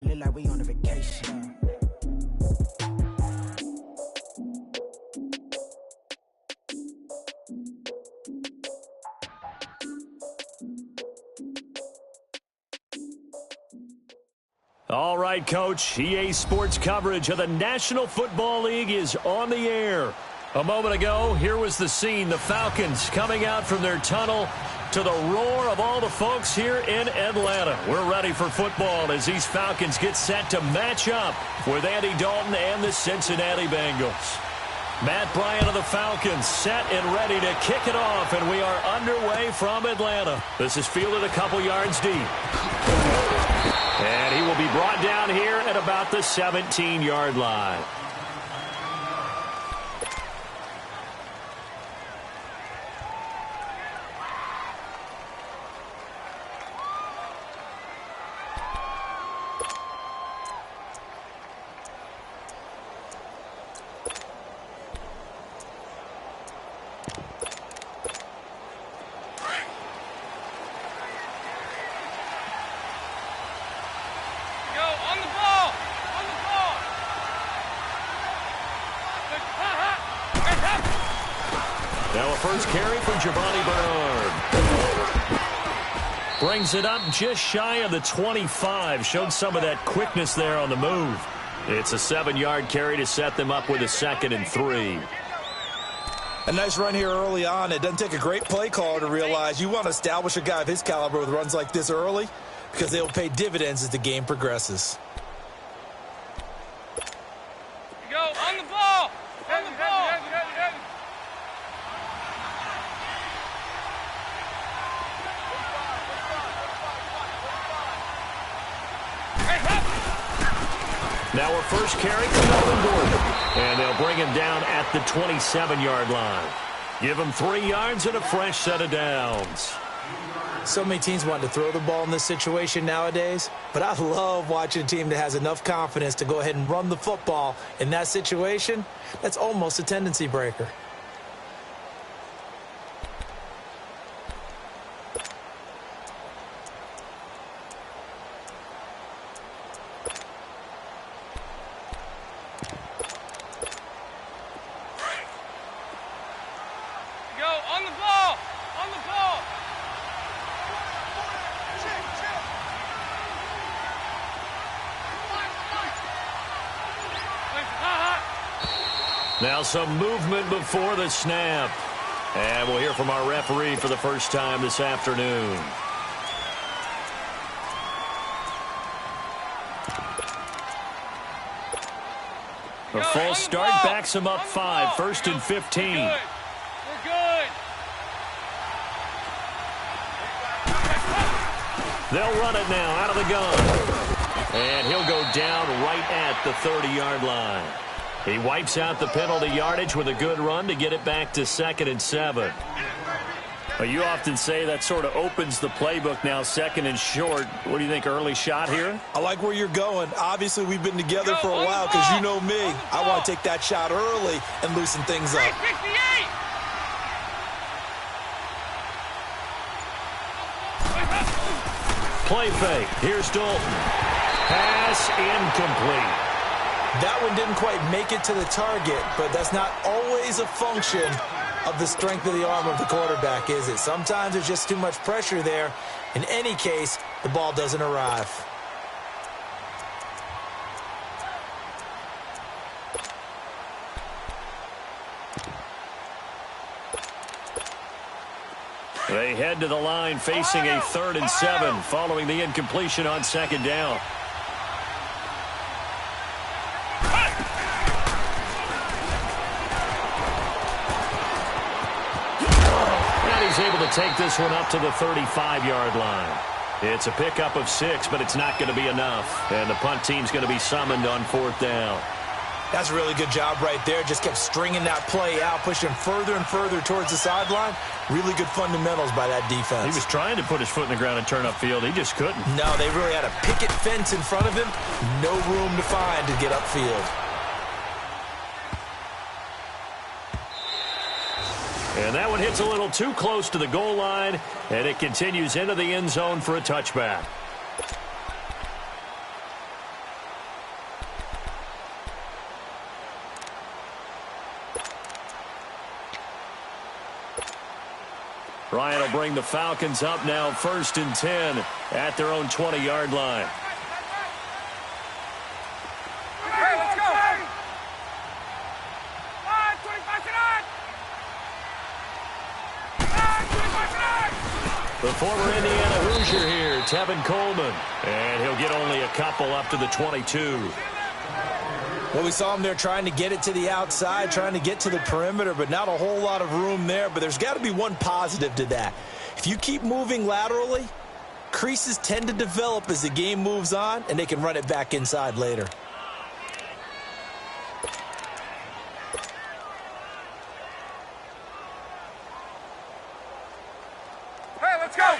Look like we on a vacation. All right, Coach. EA Sports coverage of the National Football League is on the air. A moment ago, here was the scene. The Falcons coming out from their tunnel to the roar of all the folks here in Atlanta. We're ready for football as these Falcons get set to match up with Andy Dalton and the Cincinnati Bengals. Matt Bryant of the Falcons set and ready to kick it off, and we are underway from Atlanta. This is fielded a couple yards deep. And he will be brought down here at about the 17-yard line. Now a first carry for Giovanni Bernard. Brings it up just shy of the 25. Showed some of that quickness there on the move. It's a 7-yard carry to set them up with a 2nd and 3. A nice run here early on. It doesn't take a great play caller to realize you want to establish a guy of his caliber with runs like this early because they will pay dividends as the game progresses. Go on the ball! On the ball! Now our first carry for Melvin Gordon. And they'll bring him down at the 27-yard line. Give him 3 yards and a fresh set of downs. So many teams want to throw the ball in this situation nowadays, but I love watching a team that has enough confidence to go ahead and run the football in that situation. That's almost a tendency breaker. Now some movement before the snap. And we'll hear from our referee for the first time this afternoon. A false start backs him up 5, 1st and 15. We're good. They'll run it now out of the gun. And he'll go down right at the 30-yard line. He wipes out the penalty yardage with a good run to get it back to 2nd and 7. Well, you often say that sort of opens the playbook now, 2nd and short. What do you think, early shot here? I like where you're going. Obviously, we've been together for a while because you know me. I want to take that shot early and loosen things up. 368! Play fake. Here's Dalton. Pass incomplete. That one didn't quite make it to the target, but that's not always a function of the strength of the arm of the quarterback, is it? Sometimes there's just too much pressure there. In any case, the ball doesn't arrive. They head to the line facing a 3rd and 7 following the incompletion on 2nd down. Able to take this one up to the 35-yard line. It's a pickup of 6, but it's not going to be enough. And the punt team's going to be summoned on 4th down. That's a really good job right there. Just kept stringing that play out, pushing further and further towards the sideline. Really good fundamentals by that defense. He was trying to put his foot in the ground and turn upfield. He just couldn't. No, they really had a picket fence in front of him. No room to find to get upfield. And that one hits a little too close to the goal line, and it continues into the end zone for a touchback. Ryan will bring the Falcons up now 1st and 10 at their own 20-yard line. Hey, let's go. 25-9. The former Indiana Hoosier here, Tevin Coleman. And he'll get only a couple up to the 22. Well, we saw him there trying to get it to the outside, trying to get to the perimeter, but not a whole lot of room there. But there's got to be one positive to that. If you keep moving laterally, creases tend to develop as the game moves on, and they can run it back inside later. Hey, let's go.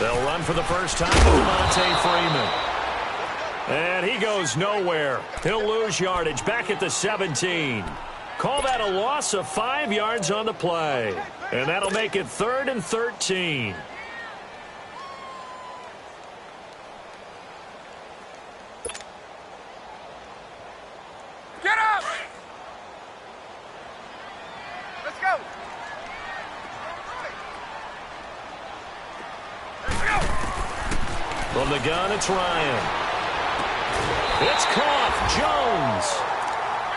They'll run for the first time with Devontae Freeman. And he goes nowhere. He'll lose yardage back at the 17. Call that a loss of 5 yards on the play. And that'll make it 3rd and 13. Get up. Let's go. From the gun, it's Ryan. It's caught. Jones.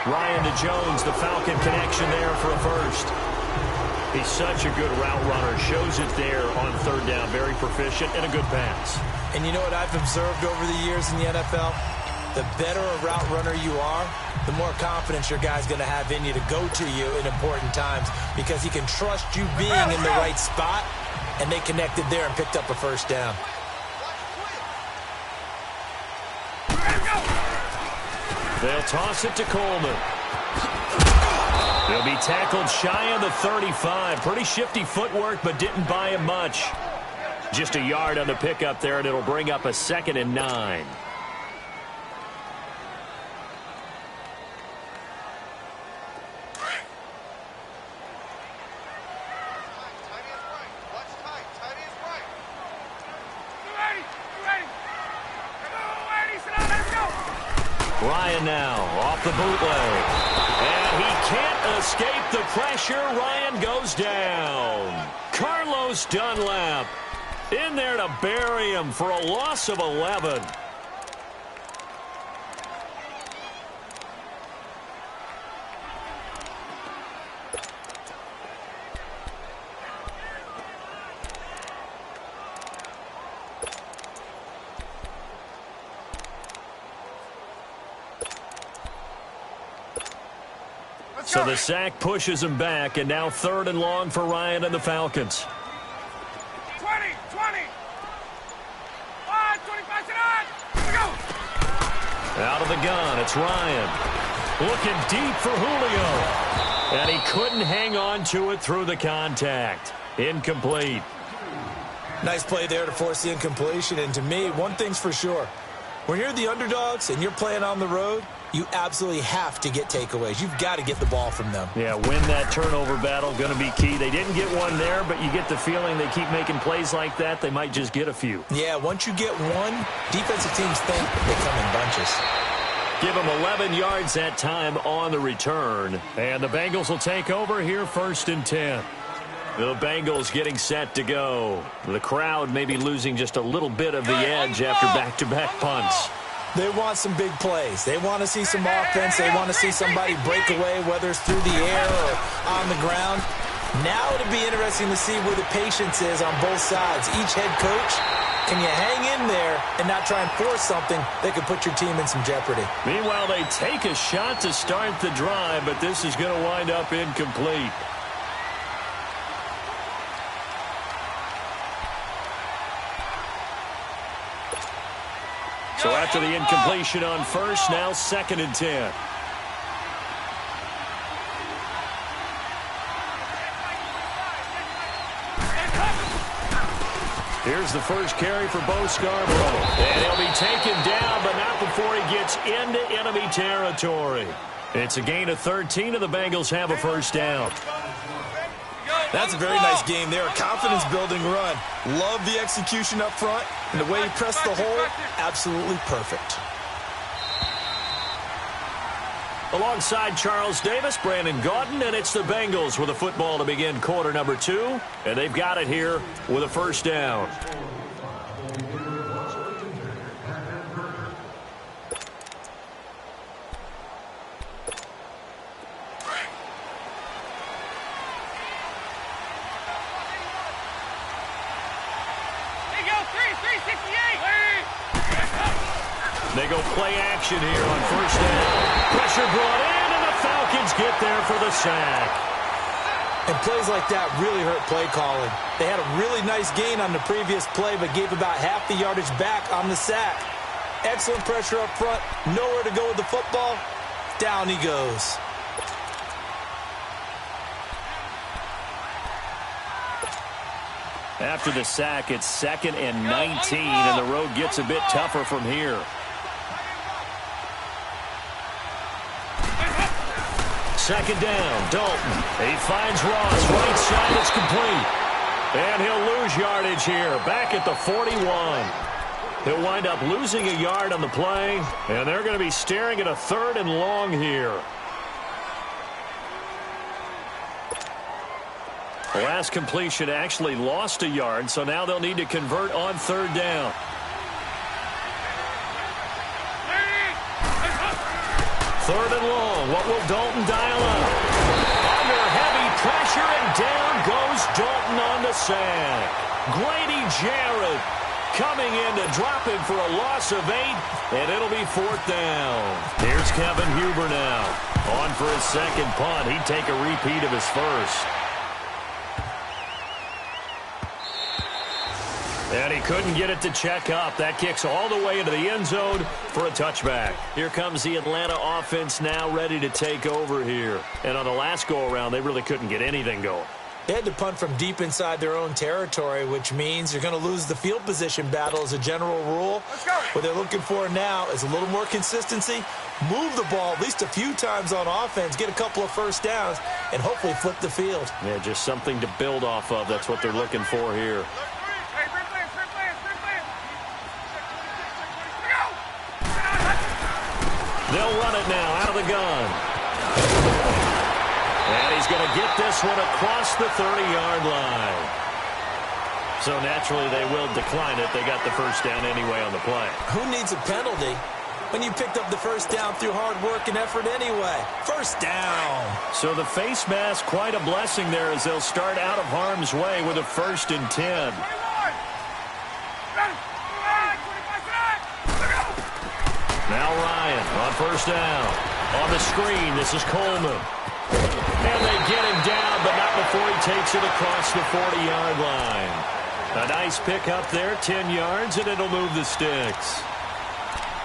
Ryan to Jones, the Falcon connection there for a first. He's such a good route runner. Shows it there on 3rd down. Very proficient and a good pass. And you know what I've observed over the years in the NFL? The better a route runner you are, the more confidence your guy's going to have in you to go to you in important times because he can trust you being in the right spot, and they connected there and picked up a first down. They'll toss it to Coleman. He'll be tackled shy of the 35. Pretty shifty footwork, but didn't buy him much. Just a yard on the pickup there, and it'll bring up a 2nd and 9. Ryan now off the bootleg. And he can't escape the pressure. Ryan goes down. Carlos Dunlap in there to bury him for a loss of 11. So the sack pushes him back, and now 3rd and long for Ryan and the Falcons. 20. 25-9. Go. Out of the gun, it's Ryan. Looking deep for Julio. And he couldn't hang on to it through the contact. Incomplete. Nice play there to force the incompletion. And to me, one thing's for sure. When you're the underdogs and you're playing on the road, you absolutely have to get takeaways. You've got to get the ball from them. Yeah, win that turnover battle, going to be key. They didn't get one there, but you get the feeling they keep making plays like that, they might just get a few. Yeah, once you get one, defensive teams think they come in bunches. Give them 11 yards that time on the return. And the Bengals will take over here 1st and 10. The Bengals getting set to go. The crowd maybe losing just a little bit of the edge after back-to-back punts. They want some big plays. They want to see some offense. They want to see somebody break away, whether it's through the air or on the ground. Now it'll be interesting to see where the patience is on both sides. Each head coach, can you hang in there and not try and force something that could put your team in some jeopardy? Meanwhile, they take a shot to start the drive, but this is going to wind up incomplete. So after the incompletion on first, now 2nd and 10. Here's the first carry for Bo Scarborough. And he'll be taken down, but not before he gets into enemy territory. It's a gain of 13, and the Bengals have a first down. That's a very nice game there. A confidence-building run. Love the execution up front. And the way he pressed the hole, absolutely perfect. Alongside Charles Davis, Brandon Gaudin, and it's the Bengals with a football to begin quarter number 2. And they've got it here with a first down. They go play action here on first down. Pressure brought in, and the Falcons get there for the sack. And plays like that really hurt play calling. They had a really nice gain on the previous play, but gave about half the yardage back on the sack. Excellent pressure up front. Nowhere to go with the football. Down he goes. After the sack, it's 2nd and 19, and the road gets a bit tougher from here. Second down, Dalton. He finds Ross, right side, it's complete. And he'll lose yardage here, back at the 41. He'll wind up losing a yard on the play, and they're going to be staring at a 3rd and long here. The last completion actually lost a yard, so now they'll need to convert on 3rd down. Third and long. What will Dalton dial up? Under heavy pressure, and down goes Dalton on the sack. Grady Jarrett coming in to drop him for a loss of 8, and it'll be 4th down. Here's Kevin Huber now. On for his second punt. He'd take a repeat of his first. And he couldn't get it to check up. That kicks all the way into the end zone for a touchback. Here comes the Atlanta offense now ready to take over here. And on the last go-around, they really couldn't get anything going. They had to punt from deep inside their own territory, which means you're going to lose the field position battle as a general rule. What they're looking for now is a little more consistency, move the ball at least a few times on offense, get a couple of first downs, and hopefully flip the field. Yeah, just something to build off of. That's what they're looking for here. They'll run it now out of the gun. And he's going to get this one across the 30-yard line. So naturally they will decline it. They got the first down anyway on the play. Who needs a penalty when you picked up the first down through hard work and effort anyway? First down. So the face mask, quite a blessing there as they'll start out of harm's way with a 1st and 10. Now Ryan on first down. On the screen, this is Coleman. And they get him down, but not before he takes it across the 40-yard line. A nice pick up there, 10 yards, and it'll move the sticks.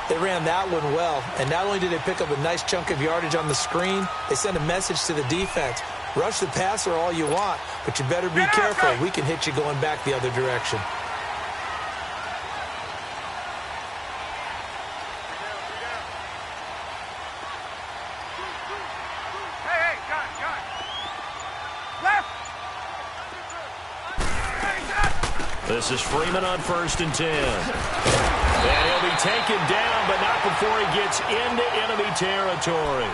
They ran that one well, and not only did they pick up a nice chunk of yardage on the screen, they sent a message to the defense. Rush the passer all you want, but you better be careful. We can hit you going back the other direction. This is Freeman on 1st and 10. And he'll be taken down, but not before he gets into enemy territory.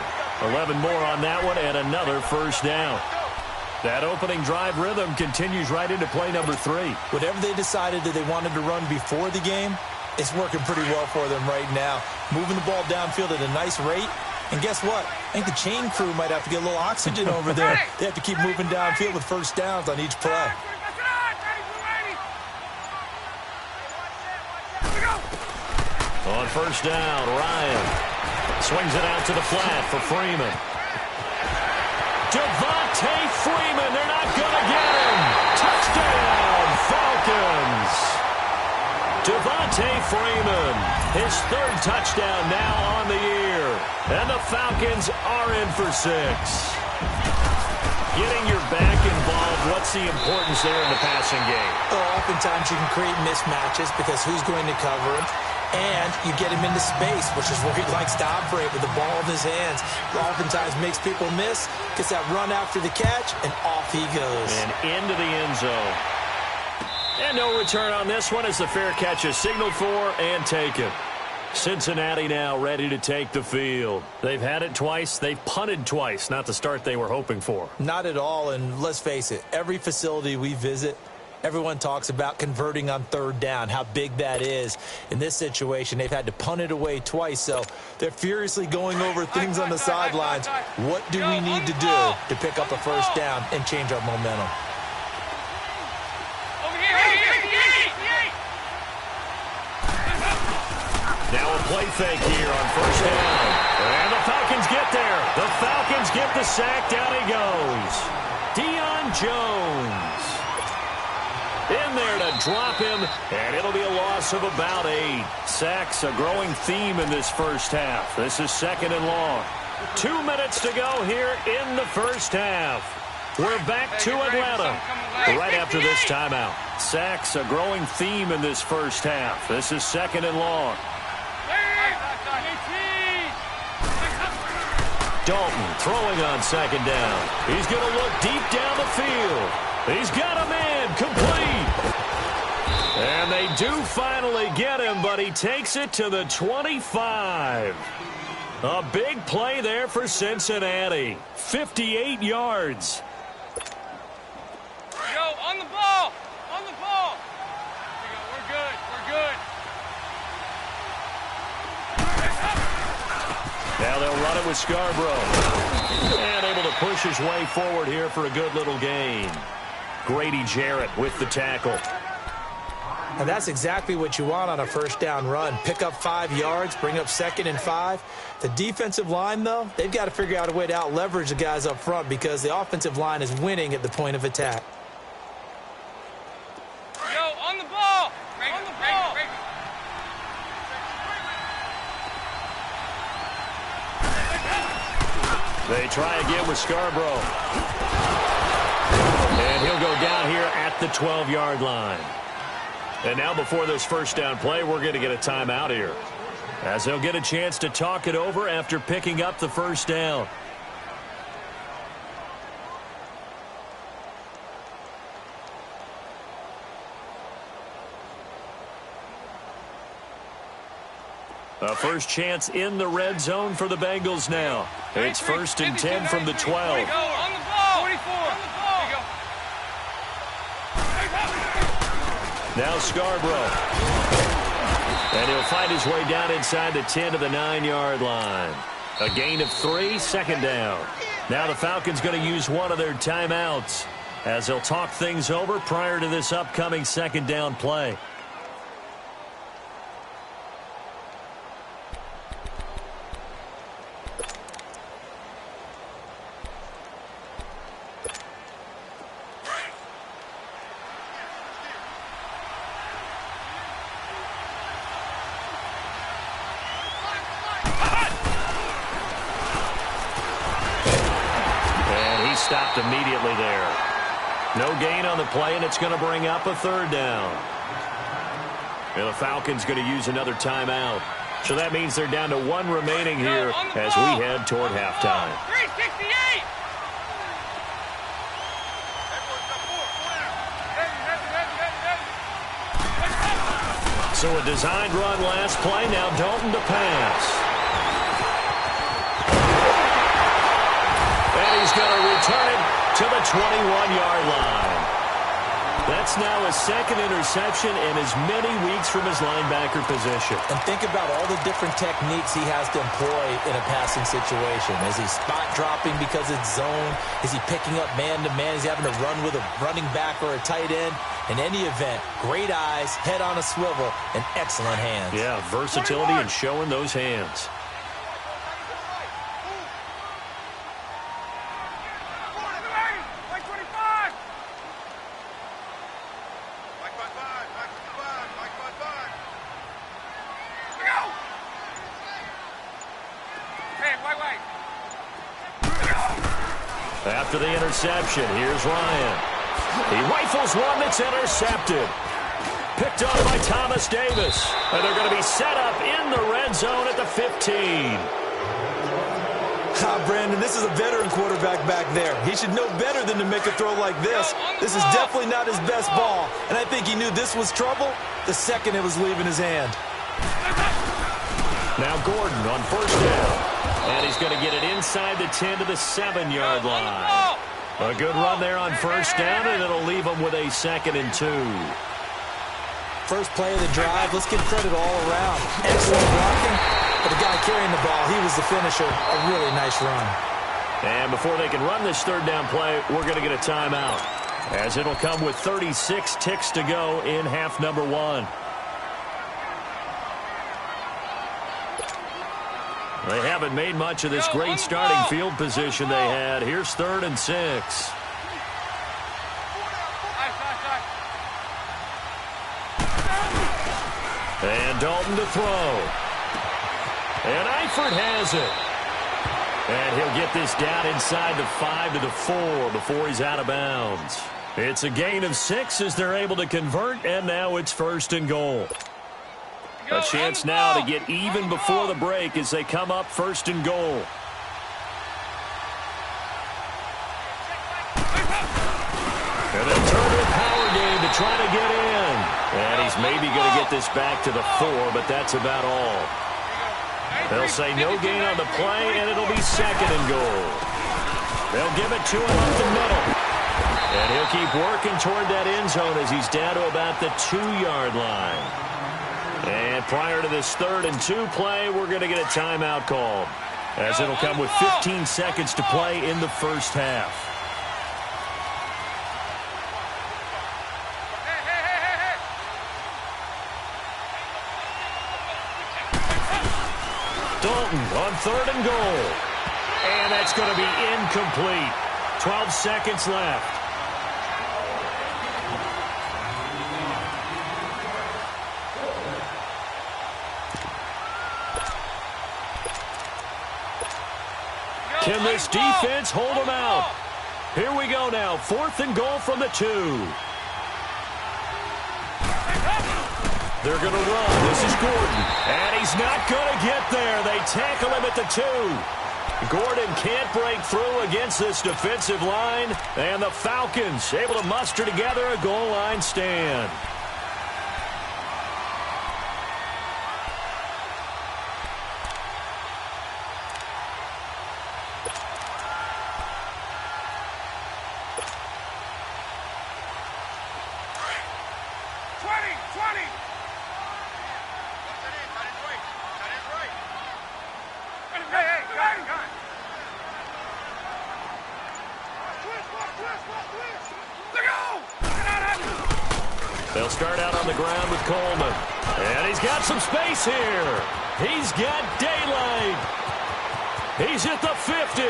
11 more on that one, and another first down. That opening drive rhythm continues right into play number 3. Whatever they decided that they wanted to run before the game, it's working pretty well for them right now. Moving the ball downfield at a nice rate. And guess what? I think the chain crew might have to get a little oxygen over there. They have to keep moving downfield with first downs on each play. On first down, Ryan swings it out to the flat for Freeman. Devontae Freeman, they're not going to get him. Touchdown, Falcons. Devontae Freeman, his 3rd touchdown now on the year. And the Falcons are in for 6. Getting your back involved, what's the importance there in the passing game? Oh, oftentimes you can create mismatches because who's going to cover him? And you get him into space, which is where he likes to operate with the ball in his hands. Oftentimes makes people miss, gets that run after the catch, and off he goes. And into the end zone. And no return on this one as the fair catch is signaled for and taken. Cincinnati now ready to take the field. They've had it twice. They've punted twice. Not the start they were hoping for. Not at all, and let's face it, every facility we visit, everyone talks about converting on third down, how big that is. In this situation, they've had to punt it away twice, so they're furiously going over things on the sidelines. What do we need to do to pick up a first down and change our momentum? Now a play fake here on first down. And the Falcons get there. The Falcons get the sack. Down he goes. Deion Jones in there to drop him, and it'll be a loss of about 8. Sacks, a growing theme in this first half. This is second and long. 2 minutes to go here in the first half. We're back to Atlanta right after this timeout. Sacks, a growing theme in this first half. This is second and long. Dalton throwing on second down. He's going to look deep down the field. He's got a man complete. And they do finally get him, but he takes it to the 25. A big play there for Cincinnati. 58 yards. Go, on the ball. On the ball. There you go. We're good. We're good. Now they'll run it with Scarborough. And able to push his way forward here for a good little gain. Grady Jarrett with the tackle. And that's exactly what you want on a first down run. Pick up 5 yards, bring up 2nd and 5. The defensive line, though, they've got to figure out a way to out-leverage the guys up front because the offensive line is winning at the point of attack. Go, on the ball. On the ball. They try again with Scarborough. And he'll go down here at the 12-yard line. And now before this first down play, we're going to get a timeout here, as they'll get a chance to talk it over after picking up the first down. A first chance in the red zone for the Bengals now. It's 1st and 10 from the 12. On the ball. 44. On the ball. Now Scarborough. And he'll find his way down inside the 10 to the 9-yard line. A gain of 3, second down. Now the Falcons going to use one of their timeouts as they'll talk things over prior to this upcoming second down play. Stopped immediately there. No gain on the play, and it's going to bring up a third down. And the Falcons going to use another timeout. So that means they're down to 1 remaining here as we head toward halftime. 368. So a designed run last play. Now Dalton to pass. And he's going to return it to the 21-yard line. That's now his 2nd interception in as many weeks from his linebacker position. And think about all the different techniques he has to employ in a passing situation. Is he spot dropping because it's zone? Is he picking up man-to-man? Is he having to run with a running back or a tight end? In any event, great eyes, head on a swivel, and excellent hands. Yeah, versatility and showing those hands. After the interception, here's Ryan. He rifles one that's intercepted. Picked up by Thomas Davis. And they're going to be set up in the red zone at the 15. Brandon, this is a veteran quarterback back there. He should know better than to make a throw like this. This is definitely not his best ball. And I think he knew this was trouble the second it was leaving his hand. Now Gordon on first down. And he's going to get it inside the 10 to the 7-yard line. A good run there on first down, and it'll leave him with a 2nd and 2. First play of the drive, let's give credit all around. Excellent blocking, but the guy carrying the ball, he was the finisher. A really nice run. And before they can run this 3rd down play, we're going to get a timeout, as it'll come with 36 ticks to go in half number 1. They haven't made much of this great starting field position they had. Here's 3rd and 6. And Dalton to throw. And Eifert has it. And he'll get this down inside the 5 to the 4 before he's out of bounds. It's a gain of 6 as they're able to convert, and now it's 1st and goal. A chance now to get even before the break as they come up 1st and goal. And they'll turn to a power game to try to get in. And he's maybe going to get this back to the 4, but that's about all. They'll say no gain on the play, and it'll be 2nd and goal. They'll give it to him up the middle. And he'll keep working toward that end zone as he's down to about the 2-yard line. And prior to this 3rd and 2 play, we're going to get a timeout called, as it'll come with 15 seconds to play in the 1st half. Dalton on 3rd and goal. And that's going to be incomplete. 12 seconds left. Can this defense hold them out? Here we go now. 4th and goal from the 2. They're going to run. This is Gordon. And he's not going to get there. They tackle him at the 2. Gordon can't break through against this defensive line. And the Falcons able to muster together a goal line stand. They'll start out on the ground with Coleman. And he's got some space here. He's got daylight. He's at the 50,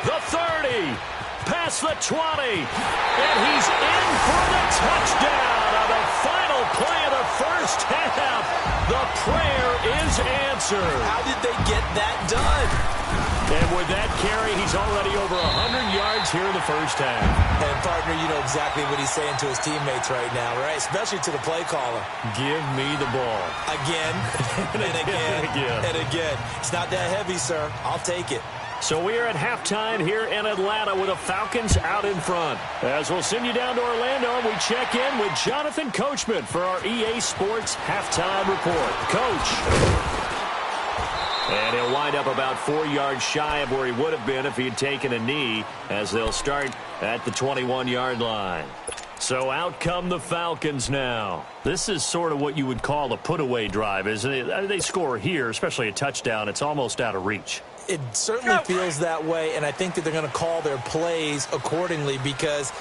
the 30, past the 20. And he's in for the touchdown on the final play of the 1st half. The prayer is answered. How did they get that done? And with that carry, he's already over 100 yards here in the 1st half. And, partner, you know exactly what he's saying to his teammates right now, right? Especially to the play caller. Give me the ball. Again, and again, and again. It's not that heavy, sir. I'll take it. So we are at halftime here in Atlanta with the Falcons out in front. As we'll send you down to Orlando, we check in with Jonathan Coachman for our EA Sports Halftime Report. Coach. And he'll wind up about 4 yards shy of where he would have been if he had taken a knee, as they'll start at the 21-yard line. So out come the Falcons now. This is sort of what you would call a put-away drive, isn't it? They score here, especially a touchdown. It's almost out of reach. It certainly feels that way, and I think that they're going to call their plays accordingly, because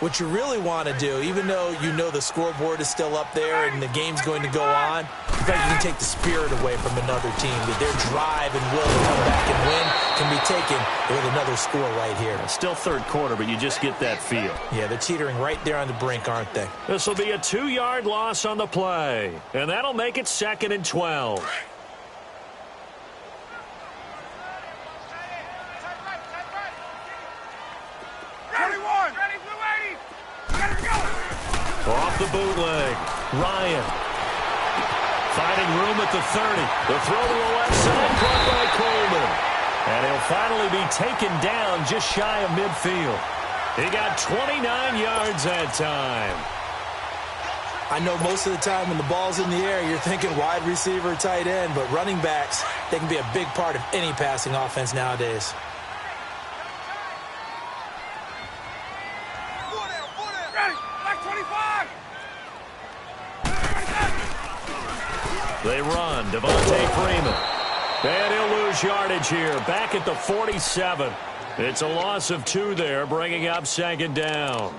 what you really want to do, even though you know the scoreboard is still up there and the game's going to go on, in fact, you can take the spirit away from another team, that their drive and will to come back and win can be taken with another score right here. Still 3rd quarter, but you just get that feel. Yeah, they're teetering right there on the brink, aren't they? This will be a 2-yard loss on the play, and that'll make it 2nd and 12. Off the bootleg, Ryan finding room at the 30. The throw to the left side, caught by Coleman. And he'll finally be taken down just shy of midfield. He got 29 yards that time. I know most of the time when the ball's in the air, you're thinking wide receiver, tight end, but running backs, they can be a big part of any passing offense nowadays. Ready, back 25. They run. Devontae Freeman. And he'll lose yardage here. Back at the 47. It's a loss of 2 there, bringing up 2nd down.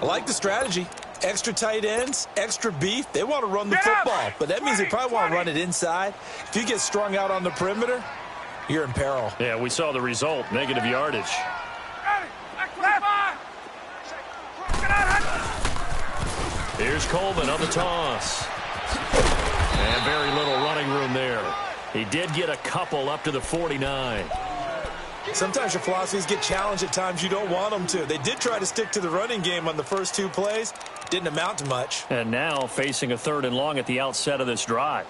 I like the strategy. Extra tight ends, extra beef. They want to run the football, but that means they probably want to run it inside. If you get strung out on the perimeter, you're in peril. Yeah, we saw the result. Negative yardage. Ready, back 25. Here's Coleman on the toss. And very little running room there. He did get a couple up to the 49. Sometimes your philosophies get challenged at times you don't want them to. They did try to stick to the running game on the first 2 plays. Didn't amount to much. And now facing a 3rd and long at the outset of this drive.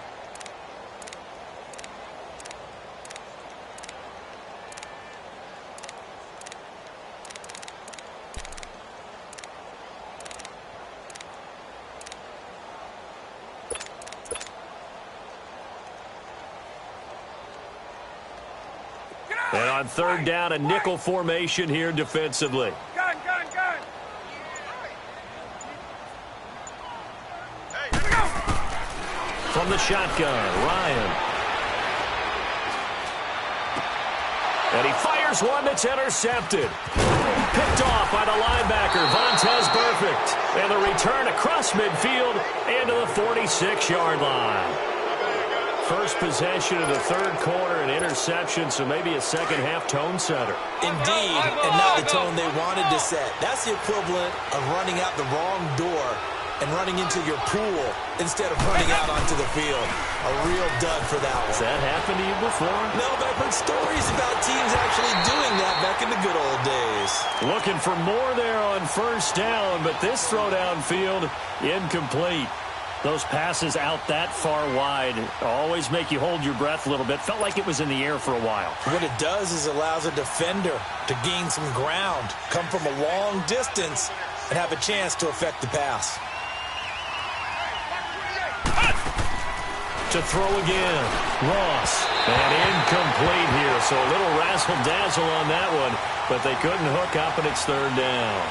And on 3rd down, a nickel formation here defensively. Gun. Hey, here we go. From the shotgun, Ryan. And he fires one that's intercepted. Picked off by the linebacker, Vontaze Burfict. And the return across midfield into the 46-yard line. First possession of the 3rd quarter, an interception, so maybe a second-half tone setter. Indeed, and not the tone they wanted to set. That's the equivalent of running out the wrong door and running into your pool instead of running out onto the field. A real dud for that one. Has that happened to you before? No, but I've heard stories about teams actually doing that back in the good old days. Looking for more there on 1st down, but this throw downfield incomplete. Those passes out that far wide always make you hold your breath a little bit. Felt like it was in the air for a while. What it does is allows a defender to gain some ground, come from a long distance, and have a chance to affect the pass. To throw again, Ross. And incomplete here, so a little razzle-dazzle on that one, but they couldn't hook up, and it's 3rd down.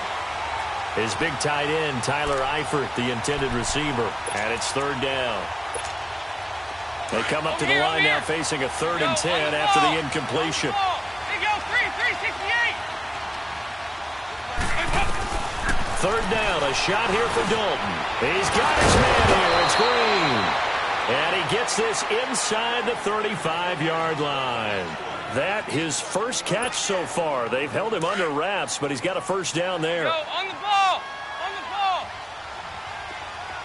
His big tight end, Tyler Eifert, the intended receiver. And it's 3rd down. They come up to the line now facing a 3rd and 10 after the incompletion. Here you go, 368. 3rd down, a shot here for Dalton. He's got his man here. It's Green. And he gets this inside the 35-yard line. That his first catch so far. They've held him under wraps, but he's got a 1st down there. Go, on the ball. On the ball.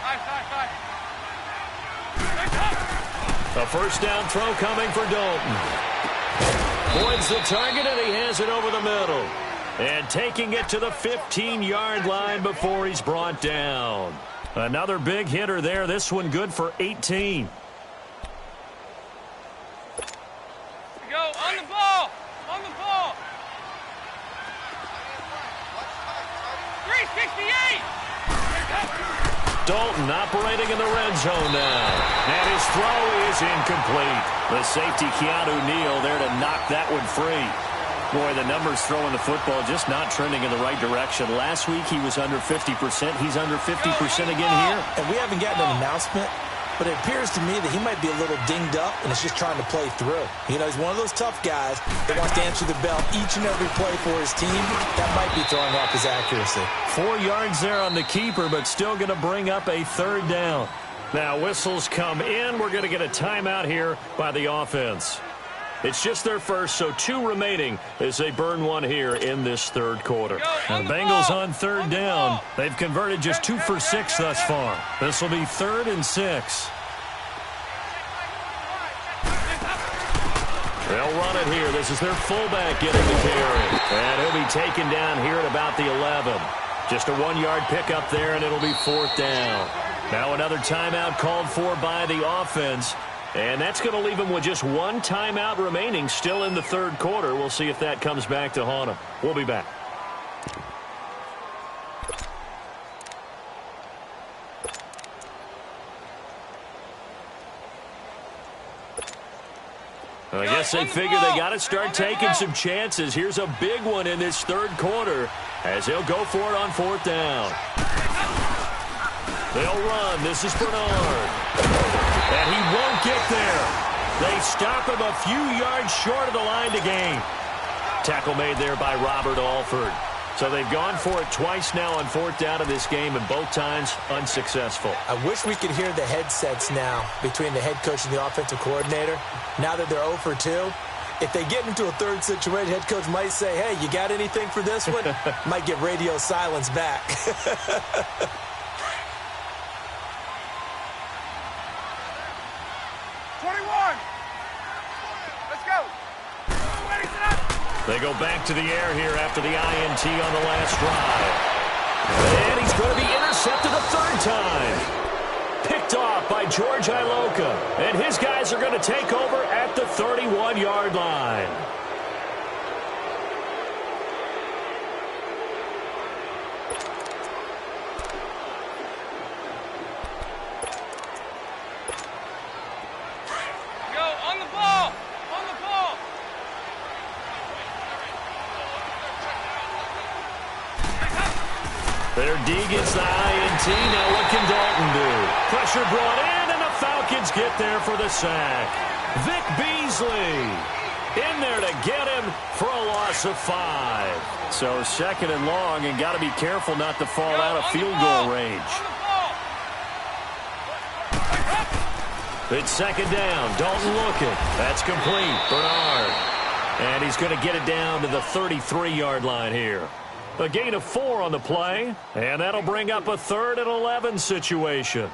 High. A 1st down throw coming for Dalton. Voids the target, and he has it over the middle. And taking it to the 15-yard line before he's brought down. Another big hitter there. This one good for 18. Go, on the ball. On the ball. 368. Dalton operating in the red zone now. And his throw is incomplete. The safety, Keanu Neal, there to knock that one free. Boy, the numbers throwing the football just not trending in the right direction. Last week he was under 50%. He's under 50% again here. And we haven't gotten an announcement, but it appears to me that he might be a little dinged up and is just trying to play through. You know, he's one of those tough guys that wants to answer the bell each and every play for his team. That might be throwing off his accuracy. 4 yards there on the keeper, but still going to bring up a 3rd down. Now whistles come in. We're going to get a timeout here by the offense. It's just their first, so 2 remaining as they burn one here in this 3rd quarter. And the Bengals on 3rd down. They've converted just 2 for 6 thus far. This will be 3rd and 6. They'll run it here. This is their fullback getting the carry. And he'll be taken down here at about the 11. Just a 1-yard pickup there, and it'll be 4th down. Now another timeout called for by the offense. And that's going to leave him with just 1 timeout remaining still in the 3rd quarter. We'll see if that comes back to haunt him. We'll be back. I guess they figure they got to start taking some chances. Here's a big one in this third quarter as they'll go for it on 4th down. They'll run. This is Bernard. And he won't get there. They stop him a few yards short of the line to gain. Tackle made there by Robert Alford. So they've gone for it twice now on 4th down in this game, and both times unsuccessful. I wish we could hear the headsets now between the head coach and the offensive coordinator. Now that they're 0 for 2, if they get into a third situation, head coach might say, hey, you got anything for this one? Might get radio silence back. 21. Let's go. They go back to the air here after the INT on the last drive. And he's going to be intercepted a third time. Picked off by George Iloka. And his guys are going to take over at the 31-yard line. Their D gets the INT. Now what can Dalton do? Pressure brought in, and the Falcons get there for the sack. Vic Beasley in there to get him for a loss of 5. So 2nd and long, and got to be careful not to fall out of field goal range. It's 2nd down. Dalton looking. That's complete. Bernard. And he's going to get it down to the 33-yard line here. A gain of 4 on the play, and that'll bring up a 3rd and 11 situation.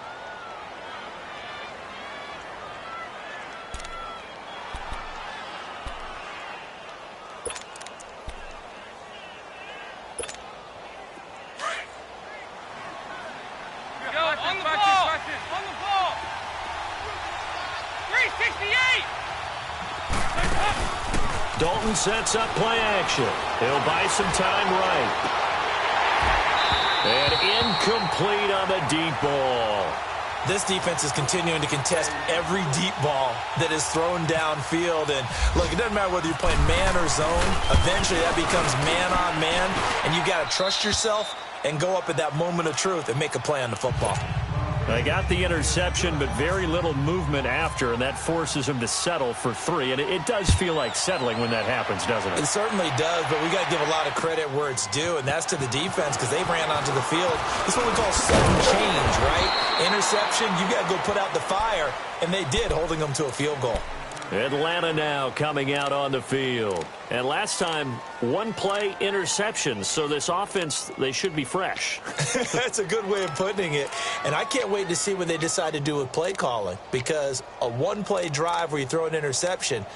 Go, on the ball! On the ball! 368! Dalton sets up play action. He'll buy some time right. And incomplete on the deep ball. This defense is continuing to contest every deep ball that is thrown downfield. And, look, it doesn't matter whether you're playing man or zone. Eventually that becomes man on man. And you got to trust yourself and go up at that moment of truth and make a play on the football. They got the interception, but very little movement after, and that forces him to settle for 3. And it does feel like settling when that happens, doesn't it? It certainly does, but we got to give a lot of credit where it's due, and that's to the defense because they ran onto the field. This is what we call sudden change, right? Interception, you got to go put out the fire, and they did, holding them to a field goal. Atlanta now coming out on the field. And last time, 1 play interception. So this offense, they should be fresh. That's a good way of putting it. And I can't wait to see what they decide to do with play calling. Because a 1-play drive where you throw an interception,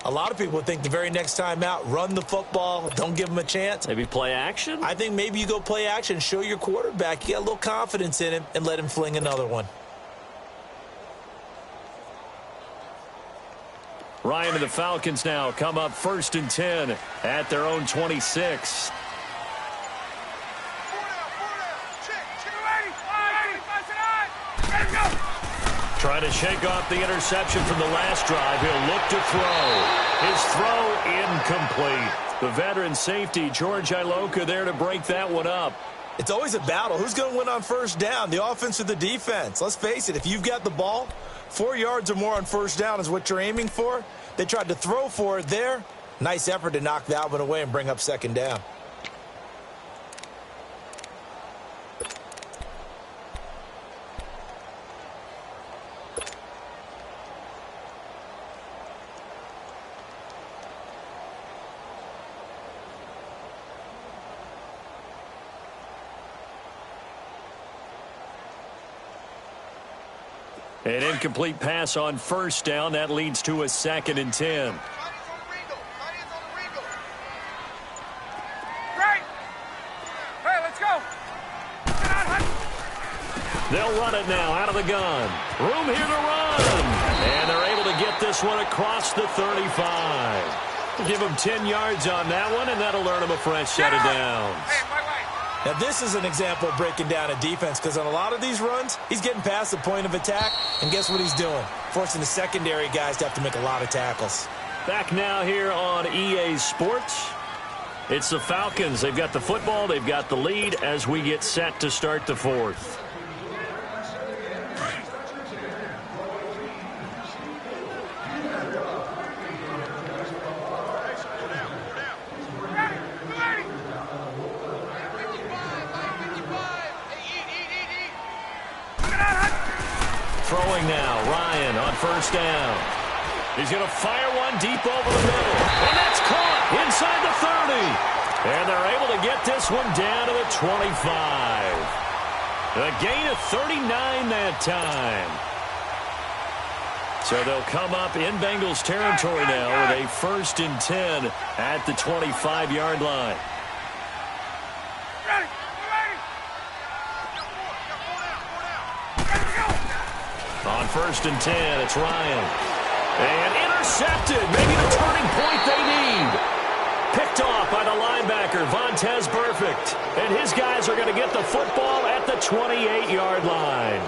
a lot of people would think the very next time out, run the football, don't give them a chance. Maybe play action? I think maybe you go play action, show your quarterback, you got a little confidence in him, and let him fling another one. Ryan and the Falcons now come up 1st and 10 at their own 26. Trying to shake off the interception from the last drive. He'll look to throw. His throw incomplete. The veteran safety, George Iloka, there to break that one up. It's always a battle. Who's going to win on 1st down, the offense or the defense? Let's face it, if you've got the ball, 4 yards or more on 1st down is what you're aiming for. They tried to throw for it there. Nice effort to knock that one away and bring up 2nd down. An incomplete pass on 1st down. That leads to a 2nd and 10. Right. Hey, let's go. They'll run it now out of the gun. Room here to run. And they're able to get this one across the 35. Give them 10 yards on that one, and that'll earn them a fresh set of downs. Hey, right. Now, this is an example of breaking down a defense because on a lot of these runs, he's getting past the point of attack, and guess what he's doing? Forcing the secondary guys to have to make a lot of tackles. Back now here on EA Sports. It's the Falcons. They've got the football. They've got the lead as we get set to start the fourth. Throwing now, Ryan on first down. He's going to fire one deep over the middle. And that's caught inside the 30. And they're able to get this one down to the 25. A gain of 39 that time. So they'll come up in Bengals territory now with a 1st and 10 at the 25-yard line. On 1st and 10, it's Ryan. And intercepted. Maybe the turning point they need. Picked off by the linebacker, Vontaze Burfict. And his guys are going to get the football at the 28-yard line.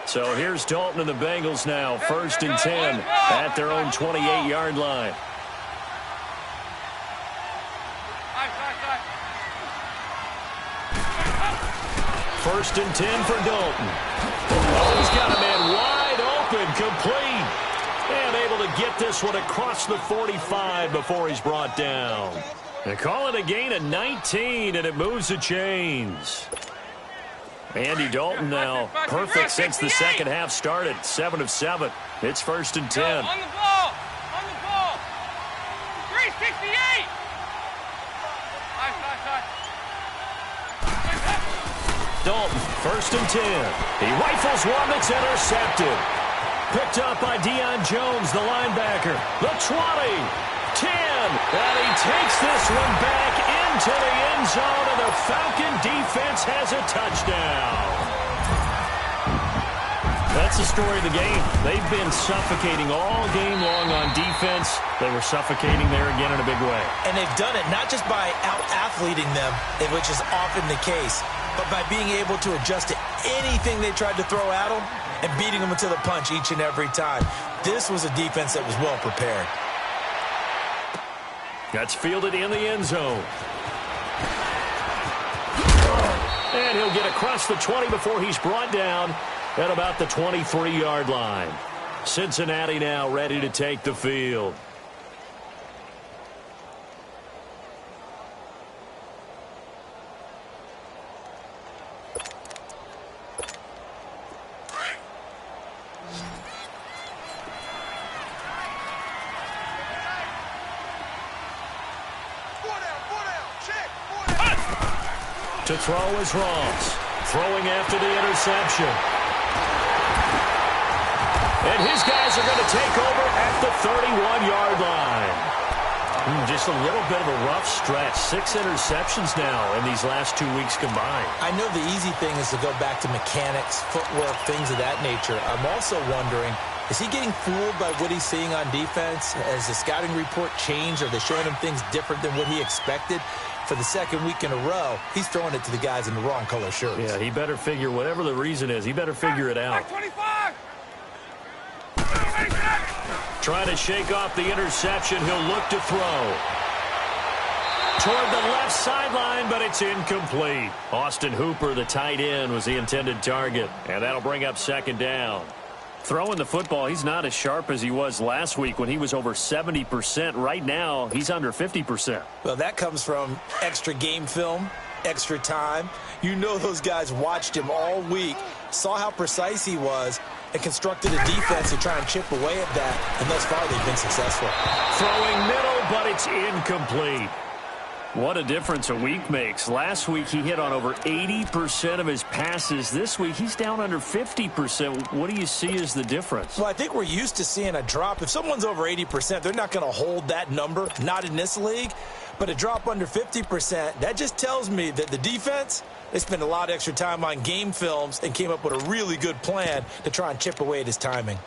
So here's Dalton and the Bengals now, 1st and 10 at their own 28-yard line. First and 10 for Dalton. Oh, he's got a man wide open, complete. And able to get this one across the 45 before he's brought down. They call it a gain of 19, and it moves the chains. Andy Dalton now perfect since the second half started. 7 of 7. It's 1st and 10. On the ball. On the ball. 368. Dalton, 1st and 10. He rifles one that's intercepted. Picked up by Deion Jones, the linebacker. The 20, 10, and he takes this one back into the end zone, and the Falcon defense has a touchdown. That's the story of the game. They've been suffocating all game long on defense. They were suffocating there again in a big way. And they've done it not just by out-athleting them, which is often the case, but by being able to adjust to anything they tried to throw at them and beating them to the punch each and every time. This was a defense that was well prepared. That's fielded in the end zone. And he'll get across the 20 before he's brought down at about the 23-yard line. Cincinnati now ready to take the field. To throw is Ross. Throwing after the interception. And his guys are going to take over at the 31-yard line. Just a little bit of a rough stretch. 6 interceptions now in these last 2 weeks combined. I know the easy thing is to go back to mechanics, footwork, things of that nature. I'm also wondering, is he getting fooled by what he's seeing on defense? Has the scouting report changed? Are they showing him things different than what he expected? For the second week in a row, he's throwing it to the guys in the wrong color shirts. Yeah, he better figure, whatever the reason is, he better figure it out. 25. Trying to shake off the interception. He'll look to throw. Toward the left sideline, but it's incomplete. Austin Hooper, the tight end, was the intended target. And that'll bring up 2nd down. Throwing the football, he's not as sharp as he was last week when he was over 70%. Right now, he's under 50%. Well, that comes from extra game film, extra time. You know those guys watched him all week, saw how precise he was, and constructed a defense to try and chip away at that. And thus far, they've been successful. Throwing middle, but it's incomplete. What a difference a week makes. Last week, he hit on over 80% of his passes. This week, he's down under 50%. What do you see as the difference? Well, I think we're used to seeing a drop. If someone's over 80%, they're not going to hold that number, not in this league. But a drop under 50%, that just tells me that the defense, they spent a lot of extra time on game films and came up with a really good plan to try and chip away at his timing.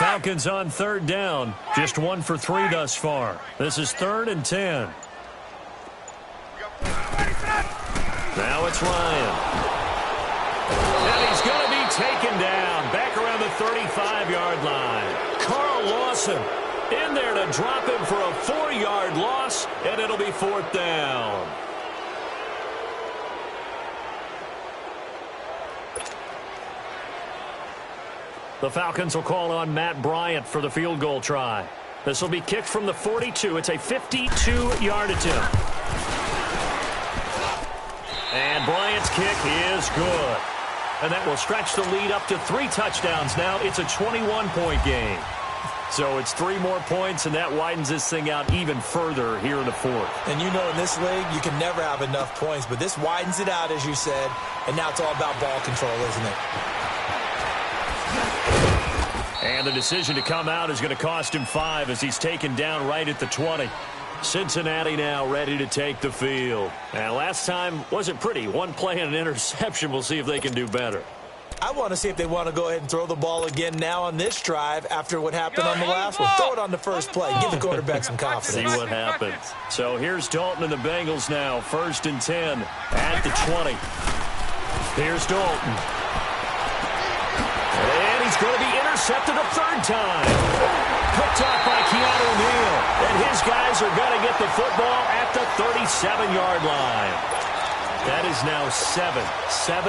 Falcons on third down. Just 1 for 3 thus far. This is 3rd and 10. Now it's Ryan. And he's going to be taken down back around the 35-yard line. Carl Lawson in there to drop him for a 4-yard loss, and it'll be 4th down. The Falcons will call on Matt Bryant for the field goal try. This will be kicked from the 42. It's a 52-yard attempt. And Bryant's kick is good. And that will stretch the lead up to 3 touchdowns now. It's a 21-point game. So it's 3 more points, and that widens this thing out even further here in the 4th. And you know in this league, you can never have enough points. But this widens it out, as you said. And now it's all about ball control, isn't it? And the decision to come out is going to cost him 5 as he's taken down right at the 20. Cincinnati now ready to take the field. And last time wasn't pretty. 1 play and an interception. We'll see if they can do better. I want to see if they want to go ahead and throw the ball again now on this drive after what happened on the last one. Throw it on the first play. Give the quarterback some confidence. See what happens. So here's Dalton and the Bengals now. 1st and 10 at the 20. Here's Dalton. And he's going to be intercepted a 3rd time. Picked off by Keanu Neal. And his guys are going to get the football at the 37-yard line. That is now 7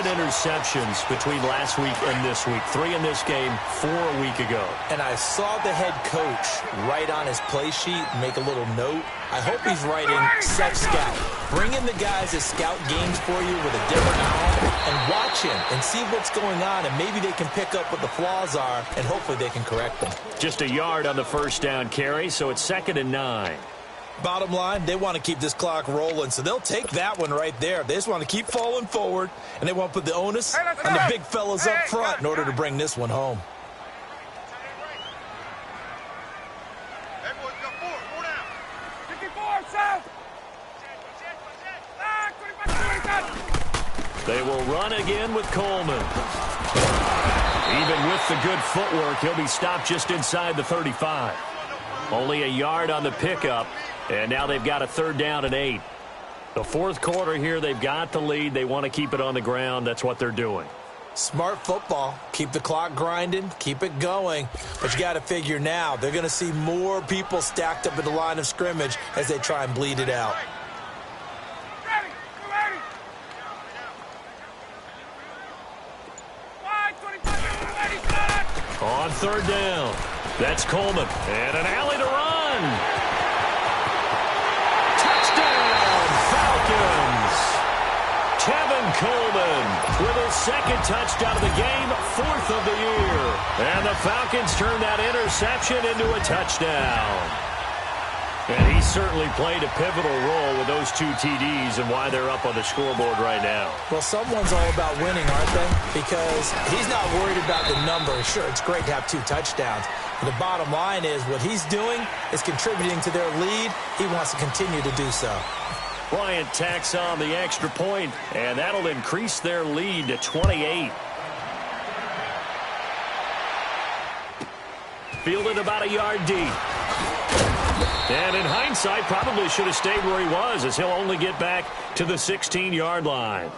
interceptions between last week and this week. 3 in this game, 4 a week ago. And I saw the head coach write on his play sheet, make a little note. I hope he's writing set scout. Bring in the guys that scout games for you with a different eye and watch him and see what's going on, and maybe they can pick up what the flaws are, and hopefully they can correct them. Just a yard on the 1st down carry, so it's 2nd and 9. Bottom line, they want to keep this clock rolling, so they'll take that one right there. They just want to keep falling forward, and they want to put the onus on the big fellas up front in order to bring this one home. They will run again with Coleman. Even with the good footwork, he'll be stopped just inside the 35. Only a yard on the pickup. And now they've got a 3rd down and 8. The 4th quarter here, they've got the lead. They want to keep it on the ground. That's what they're doing. Smart football. Keep the clock grinding. Keep it going. But you got to figure now, they're going to see more people stacked up at the line of scrimmage as they try and bleed it out. On 3rd down, that's Coleman. And an alley to run. Kevin Coleman with his 2nd touchdown of the game, 4th of the year. And the Falcons turn that interception into a touchdown. And he certainly played a pivotal role with those 2 TDs and why they're up on the scoreboard right now. Well, someone's all about winning, aren't they? Because he's not worried about the number. Sure, it's great to have 2 touchdowns. But the bottom line is what he's doing is contributing to their lead. He wants to continue to do so. Bryant tacks on the extra point, and that'll increase their lead to 28. Fielded about a yard deep. And in hindsight, probably should have stayed where he was, as he'll only get back to the 16-yard line.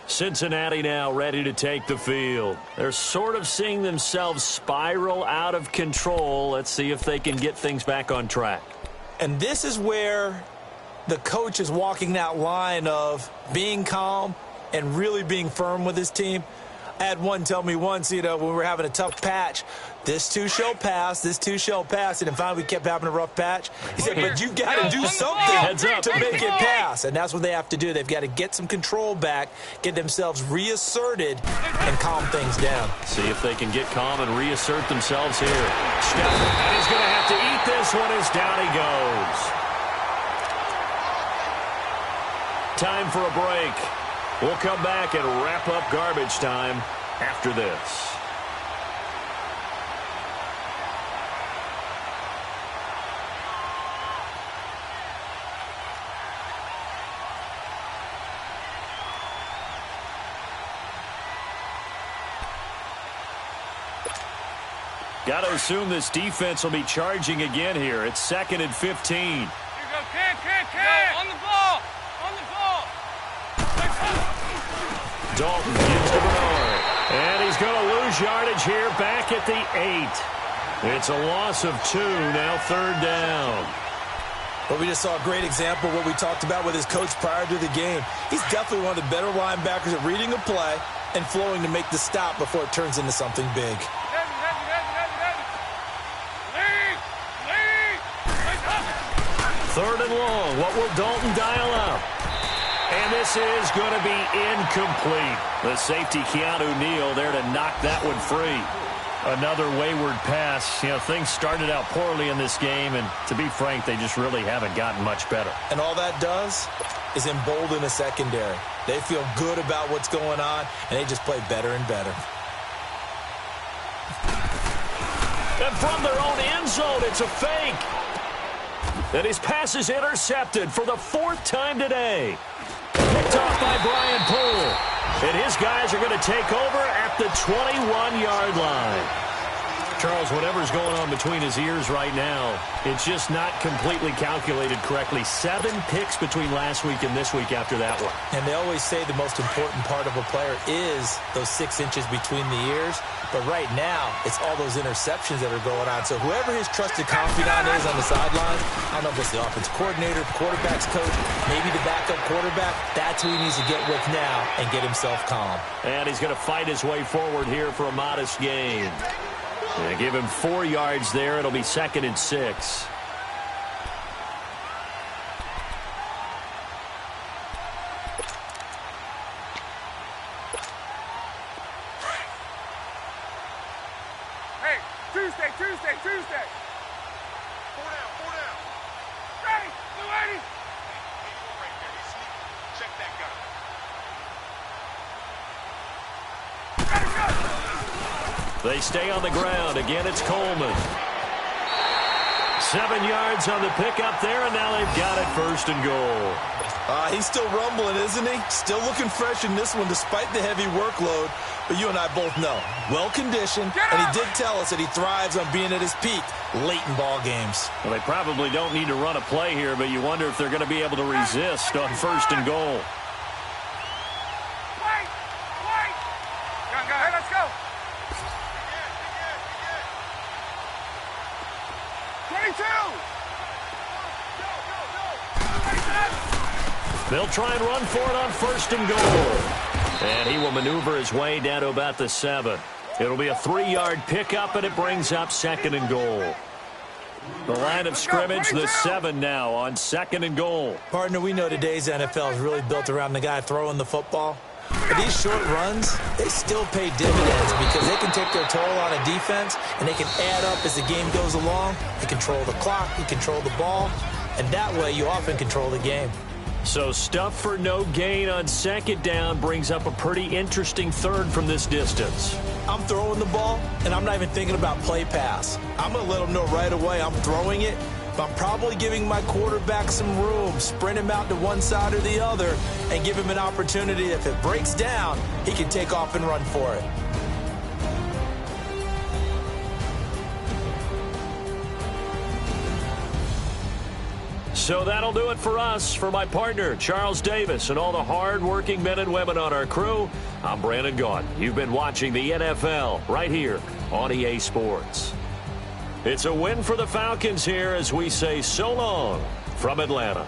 Cincinnati now ready to take the field. They're sort of seeing themselves spiral out of control. Let's see if they can get things back on track. And this is where the coach is walking that line of being calm and really being firm with his team. I had one tell me once, when we were having a tough patch, this too shall pass, this too shall pass. And finally we kept having a rough patch. He said, but you've got to do something to make it pass. And that's what they have to do. They've got to get some control back, get themselves reasserted, and calm things down. See if they can get calm and reassert themselves here. And he's going to have to eat this one as down he goes. Time for a break. We'll come back and wrap up garbage time after this. Got to assume this defense will be charging again here. It's 2nd and 15. Here you go, kick. Go, on the ball. Dalton gives to Bernard. And he's going to lose yardage here back at the 8. It's a loss of 2, now 3rd down. But we just saw a great example of what we talked about with his coach prior to the game. He's definitely one of the better linebackers at reading a play and flowing to make the stop before it turns into something big. Third and long. What will Dalton dial up? And this is going to be incomplete. The safety, Keanu Neal, there to knock that one free. Another wayward pass. You know, things started out poorly in this game, and to be frank, they just really haven't gotten much better. And all that does is embolden a secondary. They feel good about what's going on, and they just play better and better. And from their own end zone, it's a fake. And his pass is intercepted for the 4th time today. Picked off by Brian Poole. And his guys are going to take over at the 21-yard line. Charles, whatever's going on between his ears right now, it's just not completely calculated correctly. 7 picks between last week and this week after that one. And they always say the most important part of a player is those 6 inches between the ears. But right now, it's all those interceptions that are going on. So whoever his trusted confidant is on the sidelines, I don't know if it's the offensive coordinator, quarterback's coach, maybe the backup quarterback, that's who he needs to get with now and get himself calm. And he's going to fight his way forward here for a modest gain. They give him 4 yards there. It'll be 2nd and 6. Hey, Tuesday. 4 down. Ready, 280. Check that guy. Ready, go. They stay on the ground. Again, it's Coleman. 7 yards on the pickup there, and now they've got it 1st and goal. He's still rumbling, isn't he? Still looking fresh in this one despite the heavy workload. But you and I both know, well-conditioned, and he did tell us that he thrives on being at his peak late in ball games. Well, they probably don't need to run a play here, but you wonder if they're going to be able to resist on 1st and goal. Wait. Go, hey, let's go. 22. They'll try and run for it on 1st and goal. And he will maneuver his way down to about the 7. It'll be a 3-yard pickup, and it brings up 2nd and goal. The line of scrimmage, the 7 now on 2nd and goal. Partner, we know today's NFL is really built around the guy throwing the football. But these short runs, they still pay dividends because they can take their toll on a defense, and they can add up as the game goes along. You control the clock, you control the ball, and that way you often control the game. So stuff for no gain on 2nd down brings up a pretty interesting 3rd from this distance. I'm throwing the ball, and I'm not even thinking about play pass. I'm going to let them know right away I'm throwing it, but I'm probably giving my quarterback some room, sprint him out to one side or the other, and give him an opportunity. If it breaks down, he can take off and run for it. So that'll do it for us. For my partner, Charles Davis, and all the hard-working men and women on our crew, I'm Brandon Gaudin. You've been watching the NFL right here on EA Sports. It's a win for the Falcons here as we say so long from Atlanta.